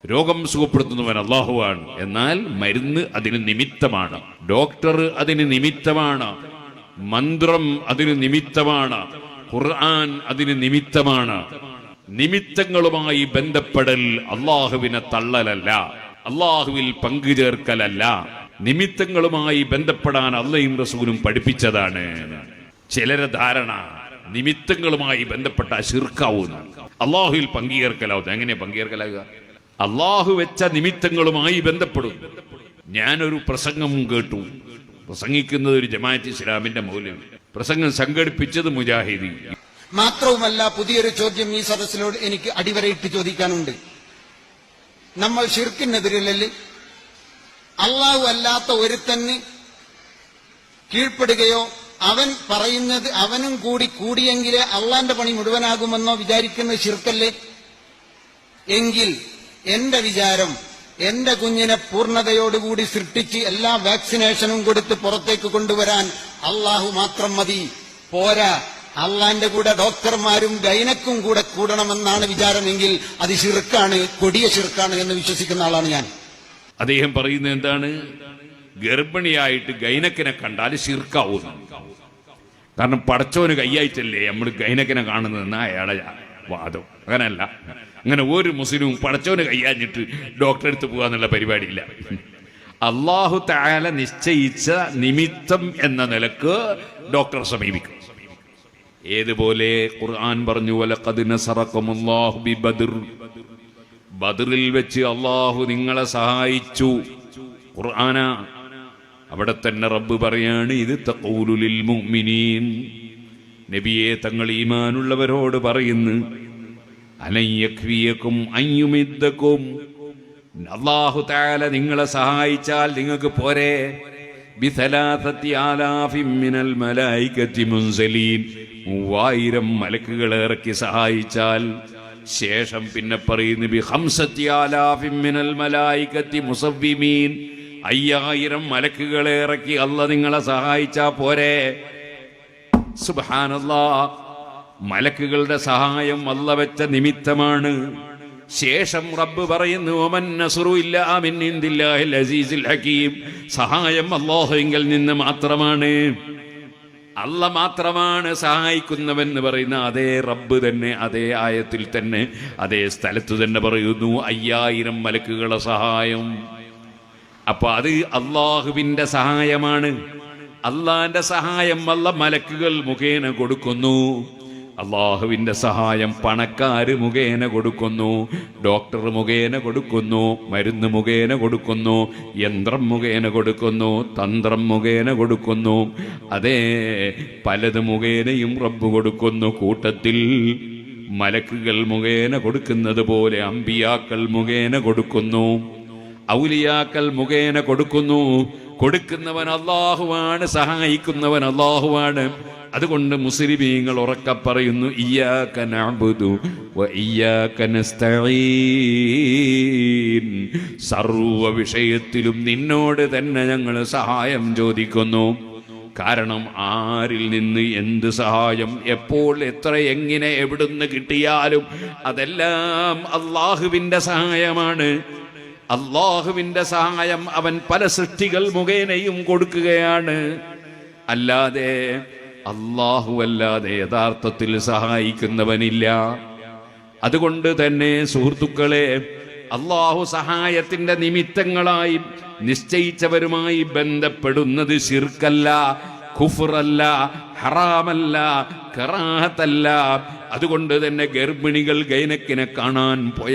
രോഗം സുഖപ്പെടുത്തുന്നവൻ അല്ലാഹുവാണ്. എന്നാൽ മരുന്ന് അതിന് നിമിത്തമാണ്, ഡോക്ടർ അതിന് നിമിത്തമാണ്, മന്ത്രം അതിന് നിമിത്തമാണ്, ഖുർആൻ അതിന് നിമിത്തമാണ്. നിമിത്തങ്ങളുമായി ബന്ധപ്പെടൽ അള്ളാഹുവിനെ തള്ളലല്ല, അള്ളാഹുവിൽ പങ്കുചേർക്കലല്ല. നിമിത്തങ്ങളുമായി ബന്ധപ്പെടാൻ അള്ളയും റസൂലും പഠിപ്പിച്ചതാണ്. ചിലരെ ധാരണ നിമിത്തങ്ങളുമായി ബന്ധപ്പെട്ട ശിർക്കാവുന്ന അള്ളാഹുവിൽ പങ്കുചേർക്കലാവുന്നത്. എങ്ങനെ പങ്കുചേർക്കലാകുക? അള്ളാഹു വെച്ച നിമിത്തങ്ങളുമായി ബന്ധപ്പെടും. ഞാനൊരു പ്രസംഗം കേട്ടു, പ്രസംഗിക്കുന്നത് ഒരു ജമാഅത്ത് ഇസ്ലാമിന്റെ മൗലവി, പ്രസംഗം സംഘടിപ്പിച്ചത് മുജാഹിദി. മാത്രവുമല്ല, പുതിയൊരു ചോദ്യം ഈ സദസ്സിനോട് എനിക്ക് അടിവരയിട്ട് ചോദിക്കാനുണ്ട്. നമ്മൾ ശിർക്കിനെതിരല്ലേ? അള്ളാഹു അല്ലാത്ത ഒരുത്തന് കീഴ്പ്പെടുകയോ അവൻ പറയുന്നത് അവനും കൂടി കൂടിയെങ്കിലേ അള്ളാന്റെ പണി മുഴുവനാകുമെന്നോ വിചാരിക്കുന്നത് ശിർക്കല്ലേ? എങ്കിൽ എന്റെ വിചാരം, എന്റെ കുഞ്ഞിനെ പൂർണ്ണതയോടുകൂടി സൃഷ്ടിച്ച് എല്ലാ വാക്സിനേഷനും കൊടുത്ത് പുറത്തേക്ക് കൊണ്ടുവരാൻ അള്ളാഹു മാത്രം മതി, പോരാ. അള്ളാന്റെ കൂടെ ഡോക്ടർമാരും ഗൈനക്കും കൂടെ കൂടണമെന്നാണ് വിചാരമെങ്കിൽ അത് ശിർക്കാണ്, കൊടിയ ശിർക്കാണ് എന്ന് വിശ്വസിക്കുന്ന ആളാണ് ഞാൻ. അദ്ദേഹം പറയുന്നത് എന്താണ്? ഗർഭിണിയായിട്ട് ഗൈനക്കിനെ കണ്ടാൽ ശിർക്കാവുന്നു. കാരണം പടച്ചോന് കയ്യായിട്ടല്ലേ നമ്മൾ ഗൈനക്കിനെ കാണുന്നതെന്ന അയാളെ വാദം. അങ്ങനല്ല, അങ്ങനെ ഒരു മുസ്ലിമും പടച്ചോന് കയ്യാഞ്ഞിട്ട് ഡോക്ടറെ അടുത്ത് പോകാന്നുള്ള പരിപാടിയില്ല. അല്ലാഹു തആല നിശ്ചയിച്ച നിമിത്തം എന്ന നിലക്ക് ഡോക്ടറെ സമീപിക്കും. ഏതുപോലെ ഖുർആൻ പറഞ്ഞു, വലഖദ് നസറകുമുല്ലാഹു ബിബദർ, ബദറിൽ വെച്ച് അല്ലാഹു നിങ്ങളെ സഹായിച്ചു. ഖുർആന അവിടെ തന്നെ റബ്ബ് പറയാണ്, ഇത് തഖൂലു ലിൽ മുഅ്മിനീൻ, നബിയെ തങ്ങൾ ഈമാനുള്ളവരോട് പറയുന്നു, അലൻ യക്ഫിയകും അൻ യുമിദ്ദകും, അല്ലാഹു തആല നിങ്ങളെ സഹായിച്ചാൽ നിങ്ങൾക്ക് പോരെ, ബിസലാസത്തി ആലാഫിൻ മിനൽ മലായികത്തി മുൻസലീൻ, 3000 മലക്കുകളെ ഇറക്കി സഹായിച്ചാൽ. ശേഷം പിന്നെ പറയുന്നു, ബി ഖംസത്തി ആലാഫിൻ മിനൽ മലായികത്തി മുസവ്വിമീൻ, 5000 മലക്കുകളെ ഇറക്കി അല്ലാഹു നിങ്ങളെ സഹായിച്ചാ പോരെ. സുബ്ഹാനല്ലാഹ്, മലക്കുകളുടെ സഹായം അല്ലാഹു വെച്ച നിമിത്തമാണ്. ശേഷം റബ്ബ് പറയുന്നു, വമൻ നസ്റു ഇല്ലാ മിൻ ഇൻദില്ലാഹിൽ അസീസിൽ ഹകീം, സഹായം അല്ലാഹുവിൽ നിന്ന് മാത്രമാണ്. അല്ലാഹു മാത്രമാണ് സഹായിക്കുന്നവൻ എന്ന് പറയുന്ന അതേ റബ്ബ് തന്നെ അതേ ആയത്തിൽ തന്നെ അതേ സ്ഥലത്ത് തന്നെ പറയുന്നു 5000 മലക്കുകളുടെ സഹായം. അപ്പൊ അത് അള്ളാഹുവിന്റെ സഹായമാണ്. അള്ളാന്റെ സഹായം അല്ലാഹു മലക്കുകൾ മുഖേന കൊടുക്കുന്നു. അള്ളാഹുവിന്റെ സഹായം പണക്കാര് മുഖേന കൊടുക്കുന്നു, ഡോക്ടർ മുഖേന കൊടുക്കുന്നു, മരുന്ന് മുഖേന കൊടുക്കുന്നു, യന്ത്രം മുഖേന കൊടുക്കുന്നു, തന്ത്രം മുഖേന കൊടുക്കുന്നു. അതേ പലത് മുഖേനയും റബ്ബ് കൊടുക്കുന്നു. കൂട്ടത്തിൽ മലക്കുകൾ മുഖേന കൊടുക്കുന്നത് പോലെ അമ്പിയാക്കൾ മുഖേന കൊടുക്കുന്നു, ഔലിയാക്കൾ മുഖേന കൊടുക്കുന്നു. കൊടുക്കുന്നവൻ അല്ലാഹുവാണ്, സഹായിക്കുന്നവൻ അല്ലാഹുവാണ്. അതുകൊണ്ട് മുസ്ലിമീങ്ങൾ ഉറക്കെ പറയുന്നു, ഇയ്യാക നഅ്ബുദു വ ഇയ്യാക നസ്തഈൻ, സർവ്വ വിഷയത്തിലും നിന്നോട് തന്നെ ഞങ്ങൾ സഹായം ചോദിക്കുന്നു. കാരണം ആരിൽ നിന്ന് എന്ത് സഹായം എപ്പോൾ എത്ര എങ്ങനെ എവിടുന്ന് കിട്ടിയാലും അതെല്ലാം അല്ലാഹുവിന്റെ സഹായമാണ്. അല്ലാഹുവിന്റെ സഹായം അവൻ പല സൃഷ്ടികൾ മുഖേനയും കൊടുക്കുകയാണ്. അല്ലാതെ അല്ലാഹുവല്ലാതെ യഥാർത്ഥത്തിൽ സഹായിക്കുന്നവനില്ല. അതുകൊണ്ട് തന്നെ സുഹൃത്തുക്കളെ, അല്ലാഹു സഹായത്തിന്റെ നിമിത്തങ്ങളായി നിശ്ചയിച്ചവരുമായി ബന്ധപ്പെടുന്നത് ശിർക്കല്ല, കുഫ്റല്ല, ഹറാമല്ല, കറാഹത്തല്ല. അതുകൊണ്ട് തന്നെ ഗർഭിണികൾ ഗൈനക്കിനെ കാണാൻ പോയ